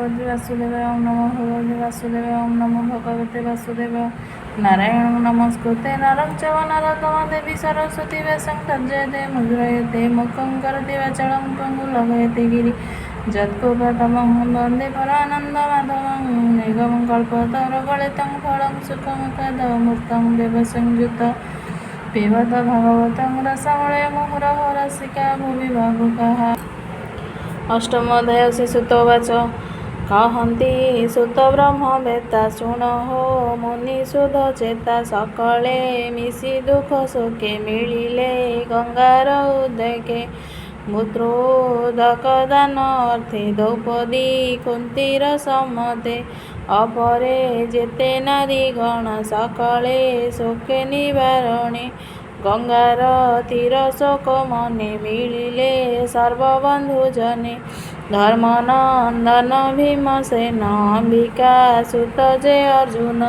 भगवते वासुदेवाय ओं नमो भगवते वासुदेवाय ओं नमो भगवते वासुदेवाय नारायणं नमस्कृते नरं चैव नरोत्तमं देवी सरस्वती व्यासं तज्जयते मुद्रयते मुखं करोति वाचालं पङ्गुं लघयते गिरिं यत्कृपातमं वन्दे परानन्दमाधवं निगमं कल्पतरुगलितं फलं सुखमुखादमृतं देवसंयुतं पिबत भागवतं रसमूले मुहुरहो रसिका भुवि भावुकाः। अष्टमोऽध्याय श्रीसुतोवाच कहन्ति सुत ब्रह्मवेत्ता शृणु हो मुनिसुध चेता सकले मिशि दुःख सुखे मिलिले गंगार उद्रेके मूत्रोदकदान अर्थे द्रौपदी कुन्तीर सम्मते अपरे जेते नारीगण सकले शोके निवारणे गंगार तीर शोक मने मिलिले सर्वबन्धुजने धर्मनन्दन भीमसेन अंबिका सुत जे अर्जुन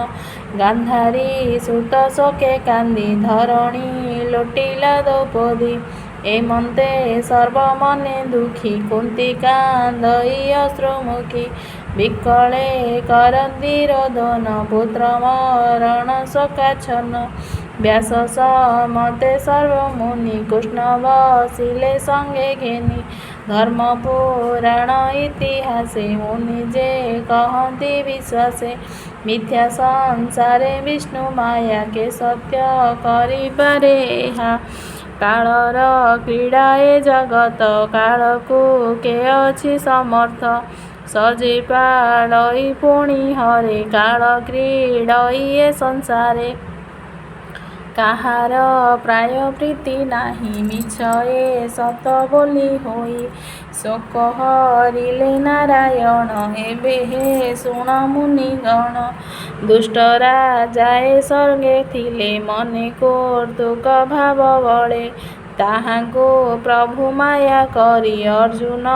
गान्धारी सुत शोके कान्दी धरणी लोटिला द्रौपदी एमन्ते सर्वमने दुखी कुन्ती कान्दई अश्रुमुखी विकले करन्ति रोदन पुत्रमरण शोकाच्छन्न व्यास मते सर्वमुनि कृष्ण बसिले संगे घेनी धर्मपुराण इतिहासे मुनि जे कहन्ति विश्वासे मिथ्या संसारे विष्णु माया के सत्य करिपारे हा कालर क्रीड़ा ए जगत कालकु के अछि समर्थ सजे पालई पुणी हरे काल क्रीड़ई ए संसारे काहार प्राय प्रीति नाही मिछ ए सत बोली होई शोक हरिले नारायण एबे हे शुण मुनिगण दुष्ट राजाए स्वर्गे थिले मने कौतुक भाव बळे ताहाको प्रभु माया करी अर्जुन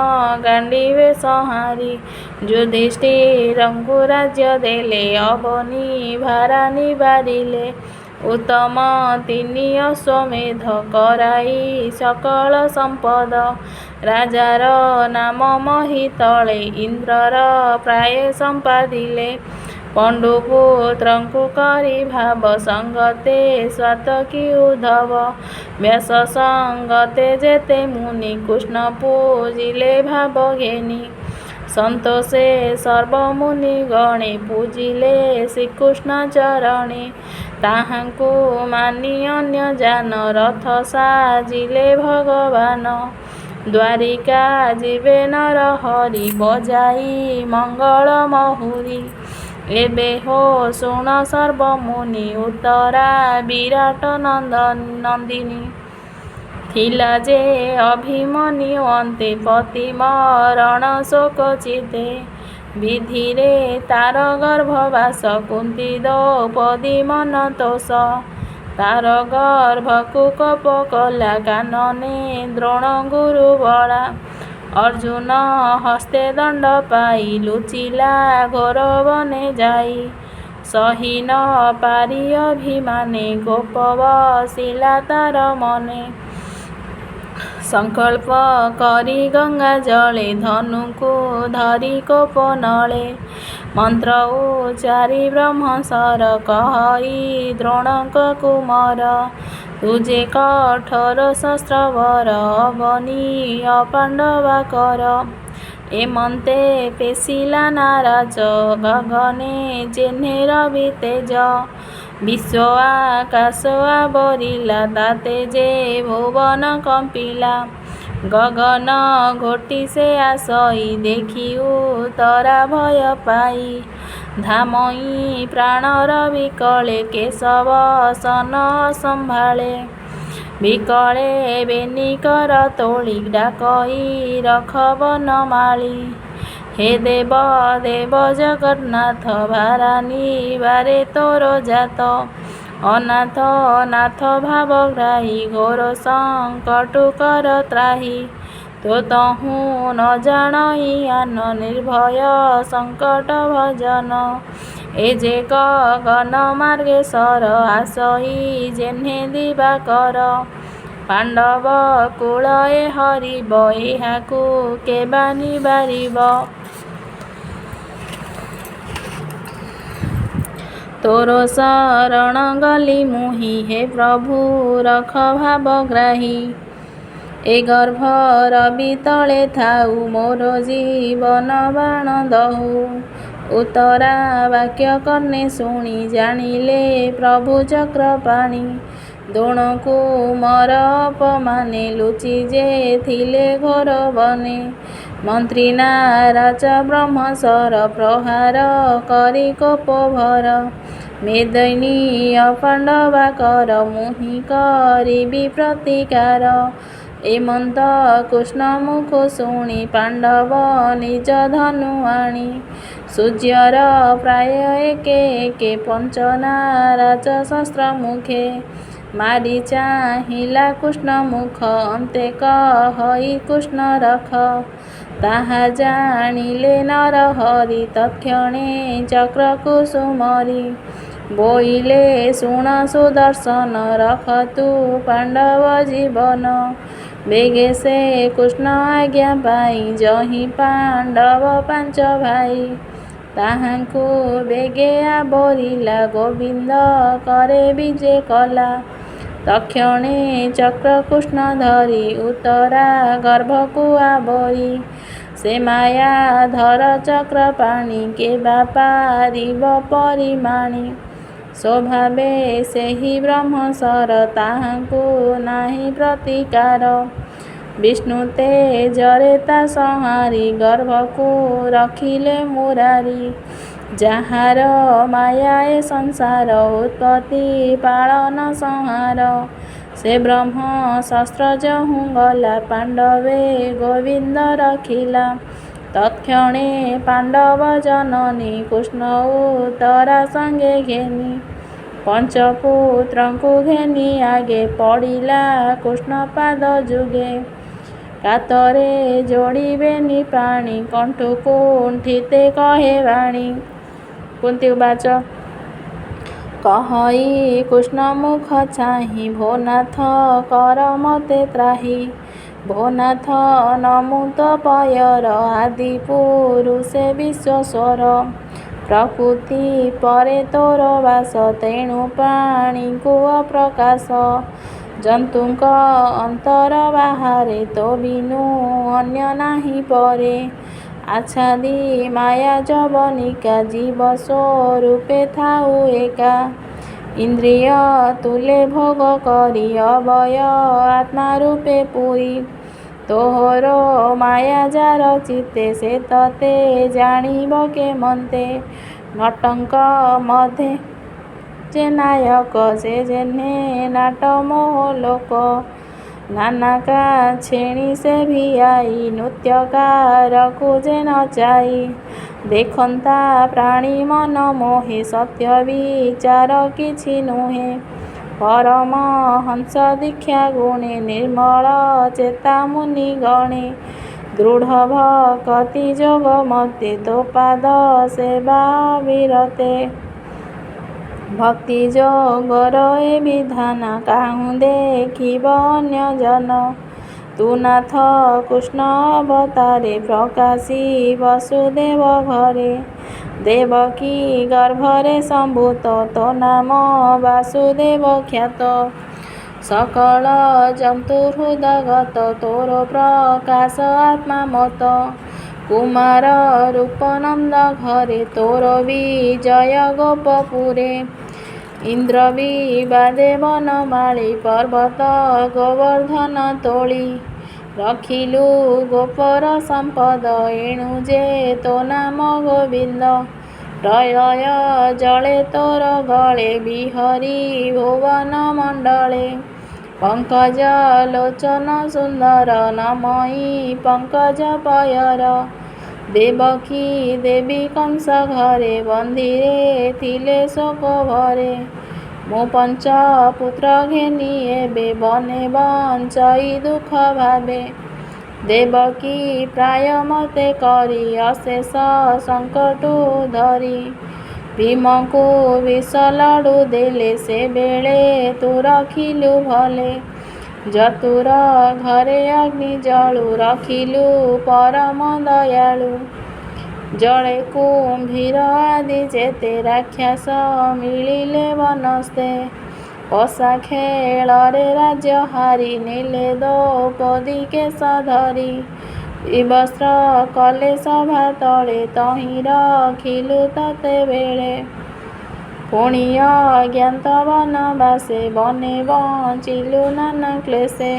गांडीवे संहारी युधिष्ठिरंकु राज्य देले अवनी भारा निबारिले उत्तम तिनि अश्वमेध कराई सकल संपद राजार नाम महितले इंद्रर प्राय संपादिले पंडुपुत्रंकु करी भाव संगते स्वातकी उद्धव व्यास संगते जेते मुनि कृष्ण पूजिले भाव घेनी संतोषे सर्वमुनि गणे पूजिले श्रीकृष्ण चरणे ताहांकु मानि अन्य जान रथ साजिले भगवान द्वारिका जीवे नर हरि बजाई मंगल महुरी एबे हो शुण सर्वमुनि उत्तरा विराट नंदिनी थिला जे अभिमन्यु अन्ते पति मरण शोक चिते विधिरे तार गर्भवास कुन्ती द्रौपदी मन तोष तार गर्भकु कप कला कानने द्रोण गुरु बला अर्जुन हस्ते दंड पाई लुचिला घोर बने जाई सही न पारी अभिमाने गोप बसिला तार मने संकल्प करी गंगा जले धनुकु धरी कोप नले मंत्र उच्चारी ब्रह्मसर कहई द्रोणक कुमार तुझे कठोर शस्त्रवर अवनी अपांडवा कर एमन्ते पेशिला नाराज गगने जेने रवि तेज विश्व आकाश आवरिला ताते जे भुवन कंपिला गगन घोटी से आसई देखी उतरा भय पाई धामई प्राणर विकले केशव सन संभाळे विकले बेनिकर तोळी डाकई रखवन माळी हे देव देव जगन्नाथ भारानी बारे तोर जात अनाथ नाथ भावग्राही घोर संकटु कर त्राही तो तहु न जानई आन निर्भय संकट भजन ए जे गगन मार्गे सर आसई जेन्हे दिवाकर पांडव कूलए हरिब एहाकु केबा निबारिब ତୋର ଶରଣ ଗଲି ମୁହିଁ, ହେ ପ୍ରଭୁ ରଖ ଭାବଗ୍ରାହୀ। ଏ ଗର୍ଭର ବିତଳେ ଥାଉ ମୋର ଜୀବନ ବାଣ ଦହୁ। ଉତ୍ତରା ବାକ୍ୟ କର୍ଣ୍ଣେ ଶୁଣି ଜାଣିଲେ ପ୍ରଭୁ ଚକ୍ରପାଣି। ଦ୍ରୋଣକୁ ମର ଅପମାନେ ଲୁଚି ଯେ ଥିଲେ ଘୋର ବନେ। ମନ୍ତ୍ରୀ ନାରାଜ ବ୍ରହ୍ମଶର ପ୍ରହାର କରି କୋପ ଭର। ମେଦିନୀ ପାଣ୍ଡବାକର ମୁହିଁ କରିବି ପ୍ରତିକାର। ଏମନ୍ତ କୃଷ୍ଣ ମୁଖ ଶୁଣି ପାଣ୍ଡବ ନିଜ ଧନୁ ଆଣି। ସୂର୍ଯ୍ୟର ପ୍ରାୟ ଏକେ ଏକେ ପଞ୍ଚନାରାଜ ଶସ୍ତ୍ର ମୁଖେ। ମାରି ଚାହିଁଲା କୃଷ୍ଣ ମୁଖ ଅନ୍ତେ କହଇ କୃଷ୍ଣ ରଖ। ତାହା ଜାଣିଲେ ନରହରି ତତ୍କ୍ଷଣେ ଚକ୍ରକୁ ସୁମରି। ବୋଇଲେ ଶୁଣ ସୁଦର୍ଶନ ରଖ ତୁ ପାଣ୍ଡବ ଜୀବନ। ବେଗେ ସେ କୃଷ୍ଣ ଆଜ୍ଞା ପାଇ ଯହିଁ ପାଣ୍ଡବ ପାଞ୍ଚ ଭାଇ। ତାହାଙ୍କୁ ବେଗେ ଆବୋରିଲା ଗୋବିନ୍ଦ କରେ ବିଜେ କଲା। ତକ୍ଷଣେ ଚକ୍ର କୃଷ୍ଣ ଧରି ଉତ୍ତରା ଗର୍ଭକୁ ଆବୋରି। ସେ ମାୟା ଧର ଚକ୍ରପାଣି କେବା ପାରିବ ପରିମାଣି। ସ୍ୱଭାବେ ସେହି ବ୍ରହ୍ମଶର ତାହାଙ୍କୁ ନାହିଁ ପ୍ରତିକାର। ବିଷ୍ଣୁ ତେଜରେ ତା ସଂହାରି ଗର୍ଭକୁ ରଖିଲେ ମୁରାରି। ଯାହାର ମାୟା ଏ ସଂସାର ଉତ୍ପତ୍ତି ପାଳନ ସଂହାର। ସେ ବ୍ରହ୍ମ ଶସ୍ତ୍ର ଯହୁଁ ଗଲା ପାଣ୍ଡବେ ଗୋବିନ୍ଦ ରଖିଲା। ତତ୍କ୍ଷଣେ ପାଣ୍ଡବ ଜନନୀ କୃଷ୍ଣ ଉତ୍ତରା ସଙ୍ଗେ ଘେନି। ପଞ୍ଚପୁତ୍ରଙ୍କୁ ଘେନି ଆଗେ ପଡ଼ିଲା କୃଷ୍ଣ ପାଦ ଯୁଗେ। କାତରେ ଯୋଡ଼ିବେନି ପାଣି କଣ୍ଠୁ କୁଣ୍ଠିତେ କହେ ବାଣୀ। କୁନ୍ତି ଉବାଚ କହଇ କୃଷ୍ଣ ମୁଖ ଚାହିଁ ଭୋ ନାଥ କର ମତେ ତ୍ରାହି। ଭୋ ନାଥ ନମୁ ତପୟର ଆଦି ପୁରୁଷେ ବିଶ୍ୱସ୍ୱର। ପ୍ରକୃତି ପରେ ତୋର ବାସ ତେଣୁ ପ୍ରାଣୀଙ୍କୁ ଅପ୍ରକାଶ। ଜନ୍ତୁଙ୍କ ଅନ୍ତର ବାହାରେ ତୋ ବିନୁ ଅନ୍ୟ ନାହିଁ ପରେ। ଆଚ୍ଛାଦି ମାୟା ଯବନିକା ଜୀବ ସ୍ୱରୂପେ ଥାଉ ଏକା। ଇନ୍ଦ୍ରିୟ ତୁଲେ ଭୋଗ କରି ଅବୟ ଆତ୍ମା ରୂପେ ପୁରି। ତୋହର ମାୟା ଯାର ଚିତ୍ତେ ସେ ତତେ ଜାଣିବ କେମନ୍ତେ। ନଟଙ୍କ ମଧ୍ୟେ ଯେ ନାୟକ ସେ ଯେହ୍ନେ ନାଟ ମୋହ ଲୋକ। ନାନାକା ଛେଣି ସେ ଭିଆଇ ନୃତ୍ୟକାରକୁ ଯେ ନଚାଇ। ଦେଖନ୍ତା ପ୍ରାଣୀ ମନ ମୋହେ ସତ୍ୟ ବିଚାର କିଛି ନୁହେଁ। ପରମହଂସ ଦୀକ୍ଷା ଗୁଣେ ନିର୍ମଳ ଚେତା ମୁନି ଗଣେ। ଦୃଢ଼ ଭକତି ଯୋଗ ମତେ ତୋ ପାଦ ସେବା ଅବିରତେ। ଭକ୍ତି ଯୋଗର ଏ ବିଧାନ କାହୁଁ ଦେଖିବ ଅନ୍ୟ ଜନ। ତୁ ନାଥ କୃଷ୍ଣ ଅବତାରେ ପ୍ରକାଶି ବସୁଦେବ ଘରେ। ଦେବକୀ ଗର୍ଭରେ ସମ୍ଭୂତ ତୋ ନାମ ବାସୁଦେବ ଖ୍ୟାତ। ସକଳ ଜନ୍ତୁ ହୃଦଗତ ତୋର ପ୍ରକାଶ ଆତ୍ମା ମତ। କୁମାର ରୂପ ନନ୍ଦ ଘରେ ତୋର ବିଜୟ ଗୋପପୁରେ। ଇନ୍ଦ୍ର ବିବାଦେ ବନମାଳି ପର୍ବତ ଗୋବର୍ଦ୍ଧନ ତୋଳି। ରଖିଲୁ ଗୋପର ସମ୍ପଦ ଏଣୁ ଯେ ତୋ ନାମ ଗୋବିନ୍ଦ। ପ୍ରଳୟ ଜଳେ ତୋର ଗଳେ ବିହରି ଭୁବନ ମଣ୍ଡଳେ। ପଙ୍କଜ ଲୋଚନ ସୁନ୍ଦର ନମଇ ପଙ୍କଜ ପୟର। ଦେବକୀ ଦେବୀ କଂସ ଘରେ ବନ୍ଦିରେ ଥିଲେ ଶୋକ ଭରେ। ମୁଁ ପଞ୍ଚପୁତ୍ର ଘେନି ଏବେ ବନେ ବଞ୍ଚଇ ଦୁଃଖ ଭାବେ। ଦେବକୀ ପ୍ରାୟ ମତେ କରି ଅଶେଷ ସଙ୍କଟୁ ଧରି। ଭୀମଙ୍କୁ ବିଷ ଲଡୁ ଦେଲେ ସେବେଳେ ତୁ ରଖିଲୁ ଭଲେ। ଯତୁର ଘରେ ଅଗ୍ନି ଜଳୁ ରଖିଲୁ ପରମ ଦୟାଳୁ। ଜଳେ କୁମ୍ଭୀର ଆଦି ଯେତେ ରାକ୍ଷସ ମିଳିଲେ ବନସ୍ତେ। ପଶା ଖେଳରେ ରାଜ୍ୟ ହାରି ନେଲେ ଦ୍ରୌପଦୀ କେଶ ଧରି। ବିବସ୍ତ୍ର କଲେ ସଭା ତଳେ ତହିଁ ରଖିଲୁ ତତେ ବେଳେ। ପୁଣି ଅଜ୍ଞାତ ବନବାସେ ବନେ ବଞ୍ଚିଲୁ ନାନା କ୍ଲେଶେ।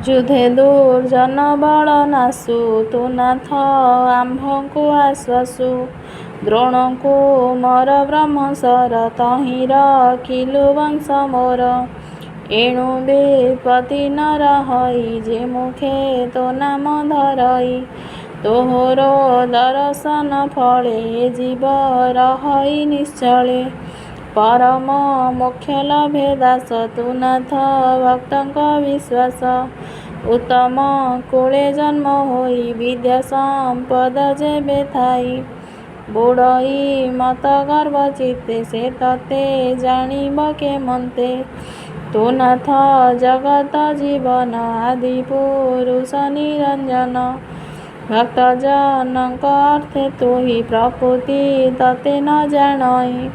ଯୁଧେ ଦୁର୍ଜନ ବଳ ନାଶୁ ତୁ ନାଥ ଆମ୍ଭଙ୍କୁ ଆଶ୍ୱାସୁ। ଦ୍ରୋଣଙ୍କୁ ମର ବ୍ରହ୍ମଶର ତହିଁ ରଖିଲୁ ବଂଶ ମୋର। ଏଣୁ ବିପତ୍ତି ନର ହଇ ଯେ ମୁଖେ ତୋ ନାମ ଧରଇ। ତୋହର ଦରଶନ ଫଳେ ଏ ଜୀବ ରହଇ ନିଶ୍ଚଳେ। ପରମ ମୋକ୍ଷ ଲଭେ ଦାସ ତୁ ନାଥ ଭକ୍ତଙ୍କ ବିଶ୍ୱାସ। ଉତ୍ତମ କୁଳେ ଜନ୍ମ ହୋଇ ବିଦ୍ୟା ସମ୍ପଦ ଯେବେ ଥାଇ। ବୁଡ଼ଇ ମତ ଗର୍ବ ଚିତ୍ତେ ସେ ତତେ ଜାଣିବ କେମନ୍ତେ। ତୁ ନାଥ ଜଗତ ଜୀବନ ଆଦି ପୁରୁଷ ନିରଞ୍ଜନ। ଭକ୍ତ ଜନଙ୍କ ଅର୍ଥେ ତୁହି ପ୍ରକୃତି ତତେ ନ ଜାଣଇ।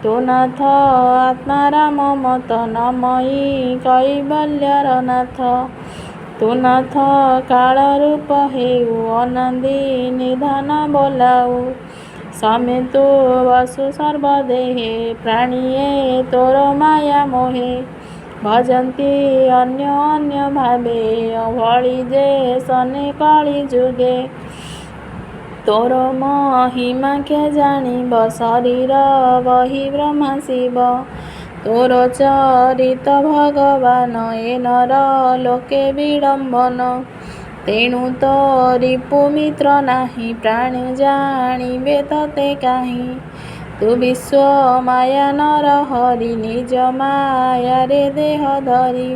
ତୁ ନାଥ ଆତ୍ମାରାମ ମତ ନମଇ କୈବଲ୍ୟର ନାଥ। ତୁ ନାଥ କାଳ ରୂପ ହେଉ ଅନାଦି ନିଧନ ବୋଲାଉ। ସମେତୁ ବସୁ ସର୍ବଦେହେ ପ୍ରାଣିଏ ତୋର ମାୟା ମୋହେ। ଭଜନ୍ତି ଅନ୍ୟ ଅନ୍ୟ ଭାବେ ଭଳି ଯେ ସନେ କଳି ଯୁଗେ। ତୋର ମହିମା କିଏ ଜାଣିବ ଶରୀର ବହି ବ୍ରହ୍ମା ଶିବ। ତୋର ଚରିତ ଭଗବାନ ଏ ନର ଲୋକେ ବିଡ଼ମ୍ବନ। ତେଣୁ ତୋରି ପୁମିତ୍ର ନାହିଁ ପ୍ରାଣୀ ଜାଣିବେ ତତେ କାହିଁ। ତୁ ବିଶ୍ୱ ମାୟା ନର ହରି ନିଜ ମାୟାରେ ଦେହ ଧରି।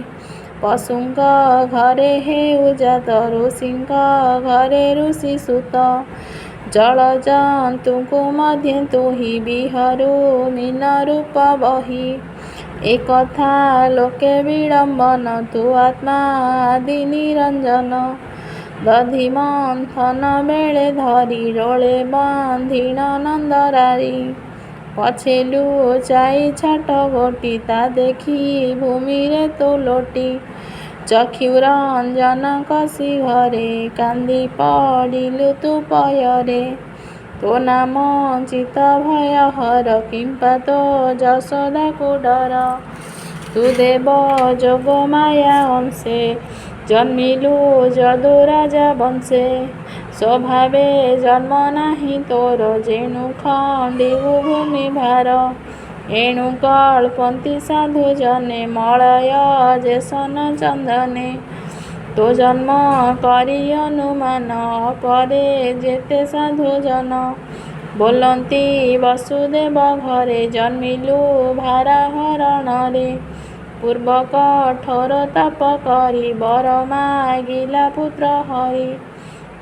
ପଶୁଙ୍କ ଘରେ ହେଉ ଜାତ ଋଷିଙ୍କ ଘରେ ଋଷି ସୁତ। ଜଳଜନ୍ତୁଙ୍କୁ ମଧ୍ୟ ତୁହି ବିହରୁ ମୀନ ରୂପ ବହି। ଏକଥା ଲୋକେ ବିଡ଼ମ୍ବନ ତୁ ଆତ୍ମା ଆଦି ନିରଞ୍ଜନ। ଦଧି ମନ୍ଥନ ବେଳେ ଧରି ଡୋଳେ ବନ୍ଧିଣ ନନ୍ଦରାରୀ। ପଛେ ଲୁଚାଇ ଛାଟ ଗୋଟି ତା ଦେଖି ଭୂମିରେ ତୁ ଲୋଟି। ଚକ୍ଷୁ ରଞ୍ଜନ କଷି ଘରେ କାନ୍ଦି ପଡ଼ିଲୁ ତୁ ପୟରେ। ତୋ ନାମ ଚିତ୍ତ ଭୟ ହର କିମ୍ପା ତୋ ଯଶୋଦାକୁ ଡର। ତୁ ଦେବ ଯୋଗ ମାୟା ଅଂଶେ ଜନ୍ମିଲୁ ଯଦୁ ରାଜା ବଂଶେ। ସ୍ୱଭାବେ ଜନ୍ମ ନାହିଁ ତୋର ଯେଣୁ ଖଣ୍ଡିବୁ ଭୂମି ଭାର। ଏଣୁ କଳ୍ପନ୍ତି ସାଧୁ ଜନେ ମଳୟ ଯେସନ ଚନ୍ଦନେ। ତୋ ଜନ୍ମ କରି ଅନୁମାନ ଅପରେ ଯେତେ ସାଧୁ ଜନ। ବୋଲନ୍ତି ବସୁଦେବ ଘରେ ଜନ୍ମିଲୁ ଭାରା ହରଣରେ। ପୂର୍ବ କଠୋର ତପ କରି ବର ମାଗିଲା ପୁତ୍ର ହରି।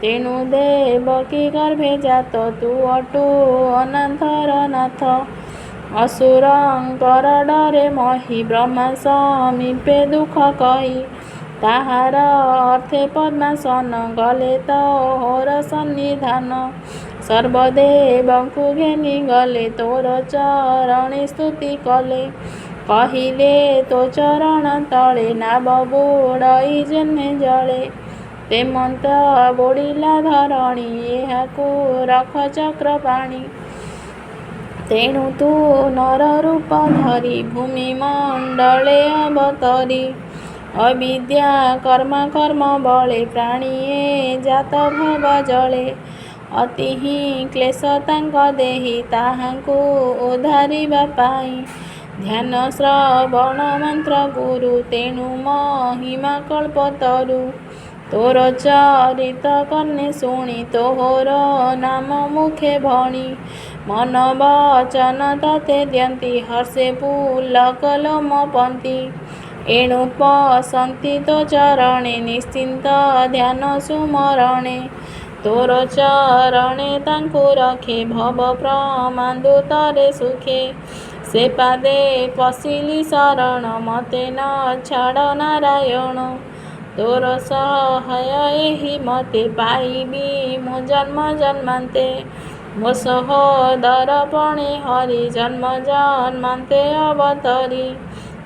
ତେଣୁ ଦେବକୀ ଗର୍ଭେ ଜାତ ତୁ ଅଟୁ ଅନାଥର ନାଥ। ଅସୁରଙ୍କର ଡରେ ମହି ବ୍ରହ୍ମା ସମୀପେ ଦୁଃଖ କହି। ତାହାର ଅର୍ଥେ ପଦ୍ମାସନ ଗଲେ ତୋର ସନ୍ନିଧାନ। ସର୍ବଦେବଙ୍କୁ ଘେନି ଗଲେ ତୋର ଚରଣେ ସ୍ତୁତି କଲେ। କହିଲେ ତୋ ଚରଣ ତଳେ ନାବ ବୁଡ଼ଇ ଯେହ୍ନେ ଜଳେ। ତେମନ୍ତ ବୁଡ଼ିଲା ଧରଣୀ ଏହାକୁ ରଖ ଚକ୍ର ପାଣି। ତେଣୁ ତୁ ନର ରୂପ ଧରି ଭୂମି ମଣ୍ଡଳେ ଅବତରି। ଅବିଦ୍ୟା କର୍ମ କର୍ମ ବଳେ ପ୍ରାଣିଏ ଜାତ ଭବ ଜଳେ। ଅତି ହିଁ କ୍ଲେଶ ତାଙ୍କ ଦେହି ତାହାଙ୍କୁ ଉଦ୍ଧାରିବା ପାଇଁ। ଧ୍ୟାନ ଶ୍ରବଣ ମନ୍ତ୍ର ଗୁରୁ ତେଣୁ ମହିମା କଳ୍ପତରୁ। ତୋର ଚରିତ କର୍ଣ୍ଣେ ଶୁଣି ତୋହର ନାମ ମୁଖେ ଭଣି। ମନ ବଚନ ତତେ ଦିଅନ୍ତି ହର୍ଷେ ପୁଲକ ଲୋମପନ୍ତି। ଏଣୁ ପଶନ୍ତି ତୋ ଚରଣେ ନିଶ୍ଚିନ୍ତ ଧ୍ୟାନ ସୁମରଣେ। ତୋର ଚରଣେ ତାଙ୍କୁ ରଖେ ଭବ ପ୍ରମାଦୁ ତରେ ସୁଖେ। ସେ ପାଦେ ପଶିଲି ଶରଣ ମତେ ନ ଛାଡ଼ ନାରାୟଣ। ତୋର ସହାୟ ଏହି ମତେ ପାଇବି ମୁଁ ଜନ୍ମ ଜନ୍ମାନ୍ତେ। ମୋ ସହୋଦରପଣେ ହରି ଜନ୍ମ ଜନ୍ମାନ୍ତେ ଅବତରି।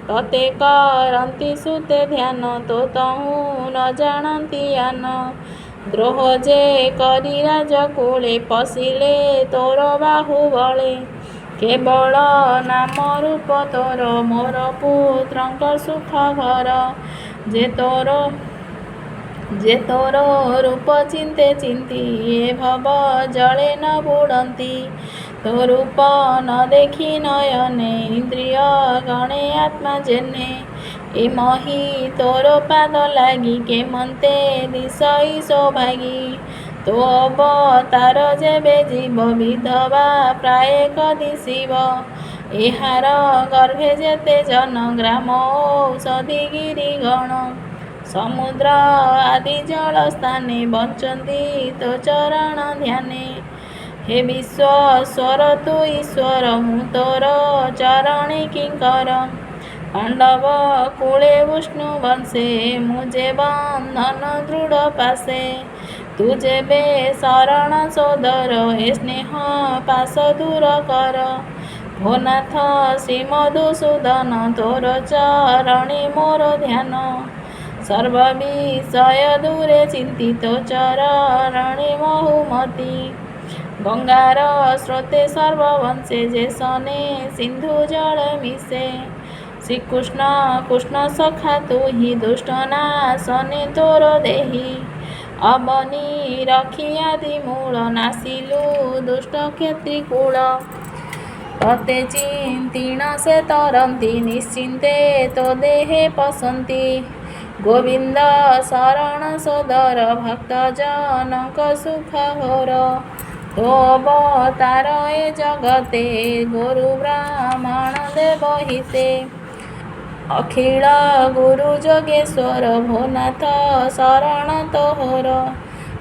ତତେ କରନ୍ତି ସୁତେ ଧ୍ୟାନ ତୋ ତହୁଁ ନ ଜାଣନ୍ତି ଜ୍ଞାନ। ଦ୍ରୋହ ଯେ କରି ରାଜ କୂଳେ ପଶିଲେ ତୋର ବାହୁବଳେ। କେବଳ ନାମ ରୂପ ତୋର ମୋର ପୁତ୍ରଙ୍କ ସୁଖ ଘର। ଯେ ତୋର ରୂପ ଚିନ୍ତେ ଚିନ୍ତି ଏ ଭବ ଜଳେ ନ ବୁଡ଼ନ୍ତି। ତୋ ରୂପ ନ ଦେଖି ନୟନେ ଇନ୍ଦ୍ରିୟ ଗଣେ ଆତ୍ମା ଜେନେ। ଏ ମହି ତୋର ପାଦ ଲାଗି କେମନ୍ତେ ଦିଶଇ ସୌଭାଗୀ। ତୋ ଅବତାର ଯେବେ ଯିବ ବିଧବା ପ୍ରାୟ କଦିଶିବ। ଏହାର ଗର୍ଭେ ଯେତେ ଜନ ଗ୍ରାମ ଔଷଧି ଗିରିଗଣ। ସମୁଦ୍ର ଆଦି ଜଳ ସ୍ଥାନେ ବଞ୍ଚନ୍ତି ତୋ ଚରଣ ଧ୍ୟାନେ। ହେ ବିଶ୍ୱସ୍ୱର ତୁ ଈଶ୍ୱର ମୁଁ ତୋର ଚରଣେ କିଙ୍କର। ପାଣ୍ଡବ କୂଳେ ବିଷ୍ଣୁ ବଂଶେ ମୁଁ ଯେ ବନ୍ଧନ ଦୃଢ଼ ପାଶେ। ତୁ ଯେବେ ଶରଣ ସୋଦର ଏ ସ୍ନେହ ପାଶ ଦୂର କର। ଭୋ ନାଥ ଶ୍ରୀ ମଧୁସୂଦନ ତୋର ଚରଣେ ମୋର ଧ୍ୟାନ। ସର୍ବ ବିଷୟ ଦୂରେ ଚିନ୍ତି ତୋ ଚରଣେ ମହୁମତି। ଗଙ୍ଗାର ସ୍ରୋତେ ସର୍ବବଂଶେ ଯେ ସନେ ସିନ୍ଧୁ ଜଳ ମିଶେ। ଶ୍ରୀକୃଷ୍ଣ କୃଷ୍ଣ ସଖା ତୁହି ଦୁଷ୍ଟ ନାଶନେ ତୋର ଦେହି। ଅବନୀ ରଖି ଆଦି ମୂଳ ନାସିଲୁ ଦୁଷ୍ଟ କ୍ଷତ୍ରି କୂଳ। ତତେ ଚିନ୍ତିଣ ସେ ତରନ୍ତି ନିଶ୍ଚିନ୍ତେ ତୋ ଦେହେ ପଶନ୍ତି। ଗୋବିନ୍ଦ ଶରଣ ସୋଦର ଭକ୍ତ ଜନଙ୍କ ସୁଖ ଘୋର। ତୋ ଅବତାର ଏ ଜଗତେ ଗୁରୁ ବ୍ରାହ୍ମଣ ଦେବ ହିତେ। ଅଖିଳ ଗୁରୁ ଯୋଗେଶ୍ୱର ଭୋ ନାଥ ଶରଣ ତୋହର।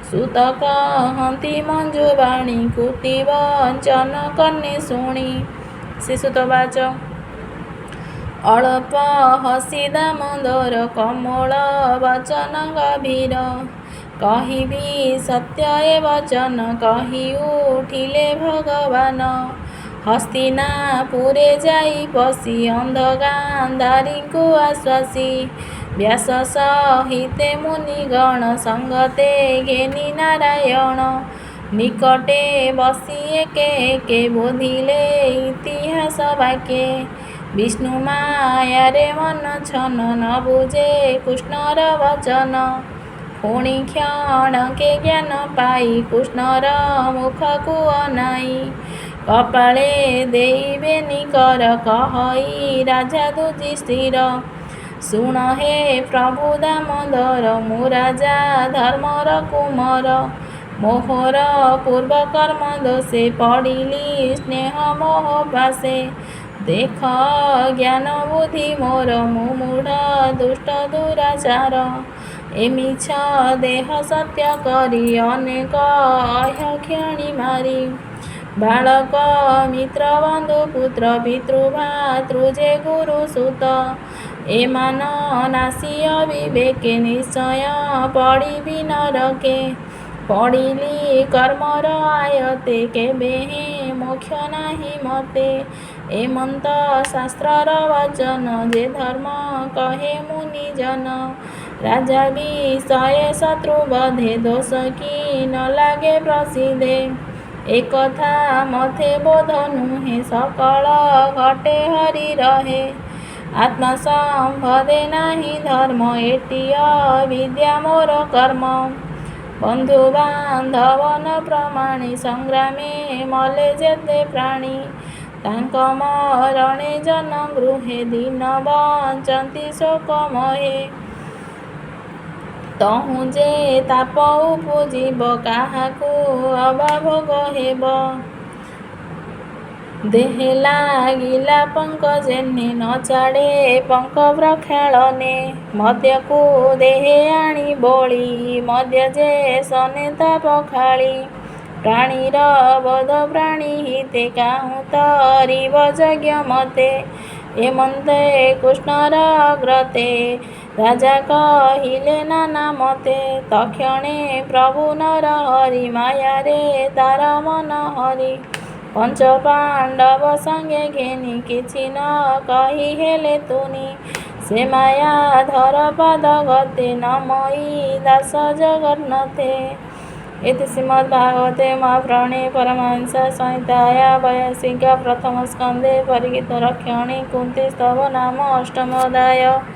ସୂତ କହନ୍ତି ମଞ୍ଜୁବାଣୀ କୃତି ବଚନ କର୍ଣ୍ଣେ ଶୁଣି। ଶ୍ରୀସୁତବାଚ ଅଳପ ହସି ଦାମୋଦର କମଳ ବଚନ ଗଭୀର। କହିବି ସତ୍ୟ ଏ ବଚନ କହି ଉଠିଲେ ଭଗବାନ। ହସ୍ତିନାପୁରେ ଯାଇ ପଶି ଅନ୍ଧ ଗାନ୍ଧାରୀଙ୍କୁ ଆଶ୍ୱାସୀ। ବ୍ୟାସ ସହିତେ ମୁନିଗଣ ସଙ୍ଗତେ ଘେନି ନାରାୟଣ। ନିକଟେ ବସି ଏକେ ଏକେ ବୋଧିଲେ ଇତିହାସ ବାକ୍ୟେ। ବିଷ୍ଣୁ ମାୟାରେ ମନ ଛନ ନ ବୁଝେ କୃଷ୍ଣର ବଚନ। ପୁଣି କ୍ଷଣକେ ଜ୍ଞାନ ପାଇ କୃଷ୍ଣର ମୁଖକୁ ଅନାଇ। କପାଳେ ଦେଇବେନି କର କହଇ ରାଜା ଯୁଧିଷ୍ଠିର। ଶୁଣ ହେ ପ୍ରଭୁ ଦାମୋଦର ମୁଁ ରାଜା ଧର୍ମର କୁମର। ମୋହର ପୂର୍ବ କର୍ମ ଦୋଷେ ପଡ଼ିଲି ସ୍ନେହ ମୋହ ପାଶେ। ଦେଖ ଜ୍ଞାନ ବୁଦ୍ଧି ମୋର ମୁଁ ମୂଢ଼ ଦୁଷ୍ଟ ଦୁରାଚାର। ଏ ମିଛ ଦେହ ସତ୍ୟ କରି ଅନେକ ଅହକ୍ଷଣି ମାରି। ବାଳକ ମିତ୍ର ବନ୍ଧୁ ପୁତ୍ର ପିତୃ ଭାତୃ ଯେ ଗୁରୁ ସୁତ। ଏମାନ ନାସି ଅବିବେକେ ନିଶ୍ଚୟ ପଡ଼ିବି ନରକେ। ପଡ଼ିଲି କର୍ମର ଆୟତେ କେବେହେଁ ମୋକ୍ଷ ନାହିଁ ମତେ। ଏମନ୍ତ ଶାସ୍ତ୍ରର ବଚନ ଯେ ଧର୍ମ କହେ ମୁନିଜନ। ରାଜା ବିଷୟେ ଶତ୍ରୁ ବଧେ ଦୋଷ କି ନ ଲାଗେ ପ୍ରସିଦ୍ଧେ। ଏକଥା ମତେ ବୋଧ ନୁହେଁ ସକଳ ଘଟେ ହରି ରହେ। ଆତ୍ମା ସମ୍ବନ୍ଧେ ନାହିଁ ଧର୍ମ ଏଟି ଅବିଦ୍ୟା ମୋର କର୍ମ। ବନ୍ଧୁ ବାନ୍ଧବ ନ ପ୍ରମାଣେ ସଂଗ୍ରାମେ ମଲେ ଯେତେ ପ୍ରାଣୀ। ତାଙ୍କ ମରଣେ ଜନ ଗୃହେ ଦିନ ବଞ୍ଚନ୍ତି ଶୋକମୟେ। ତହୁଁ ଯେ ତାପ ଉପୁଜିବ କାହାକୁ ଅବା ଭୋଗ ହେବ। ଦେହେ ଲାଗିଲା ପଙ୍କ ଯେହ୍ନେ ନ ଛାଡ଼େ ପଙ୍କ ପ୍ରକ୍ଷାଳନେ। ମଦ୍ୟକୁ ଦେହେ ଆଣି ବୋଳି ମଦ୍ୟ ଯେ ସନେ ତା ପଖାଳି। ପ୍ରାଣୀର ବୋଧ ପ୍ରାଣୀ ହିତେ କାହୁଁ ତରିବ ଯଜ୍ଞ ମତେ। ଏମନ୍ତେ କୃଷ୍ଣର ଅଗ୍ରତେ ରାଜା କହିଲେ ନାନା ମତେ ତକ୍ଷଣେ ପ୍ରଭୁ ନର ହରି ମାୟାରେ ତାର ମନ ହରି ପଞ୍ଚ ପାଣ୍ଡବ ସଙ୍ଗେ ଘେନି କିଛି ନ କହି ହେଲେ ତୁନି ସେ ମାୟା ଧର ପାଦ ଗତେ ନମଇ ଦାସ ଜଗନ୍ନାଥେ। इति श्रीमद्भागवते महापुराणे परमहंस संहिताया वैयासिका प्रथम स्कंदे परिगीत रक्षणे कुंती स्तव नाम अष्टमोऽध्यायः।